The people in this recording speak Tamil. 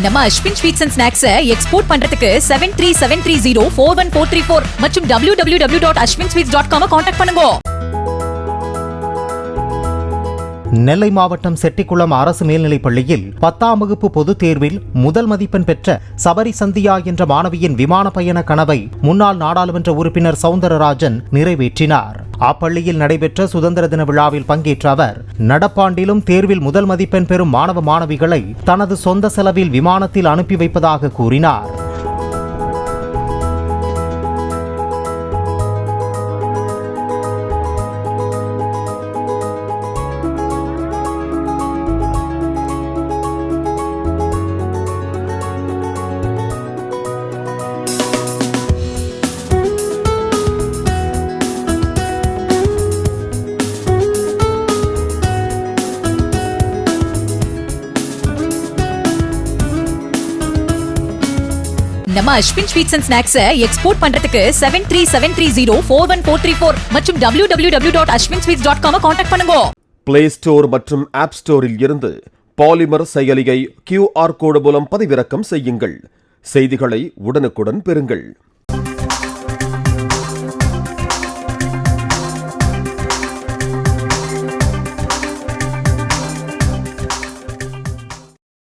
நம்ம Ashwin sweets and snacks export பண்றதுக்கு 7373041434 மற்றும் www.ashwinsweets.com கான்டாக்ட் பண்ணுங்க. நெல்லை மாவட்டம் செட்டிக்குளம் அரசு மேல்நிலைப் பள்ளியில் 10ஆம் வகுப்பு பொதுத் தேர்வில் முதல் மதிப்பெண் பெற்ற சபரி சந்தியா என்ற மாணவியின் விமான பயண கனவை முன்னாள் நாடாளுமன்ற உறுப்பினர் சவுந்தரராஜன் நிறைவேற்றினார். அப்பள்ளியில் நடைபெற்ற சுதந்திர தின விழாவில் பங்கேற்ற அவர் நடப்பாண்டிலும் தேர்வில் முதல் மதிப்பெண் பெறும் மாணவ மாணவிகளை தனது சொந்த செலவில் விமானத்தில் அனுப்பி வைப்பதாக கூறினார். நம்ம Ashwin sweets and snacks export பண்றதுக்கு 7373041434 மற்றும் www.ashwinsweets.com கான்டாக்ட் பண்ணுங்க. பிளே ஸ்டோர் மற்றும் ஆப் ஸ்டோரில் இருந்து பாலிமர் செயலியை QR கோடு மூலம் பதிவிறக்கம் செய்யுங்கள். செய்திகளை உடனுக்குடன் பெறுங்கள்.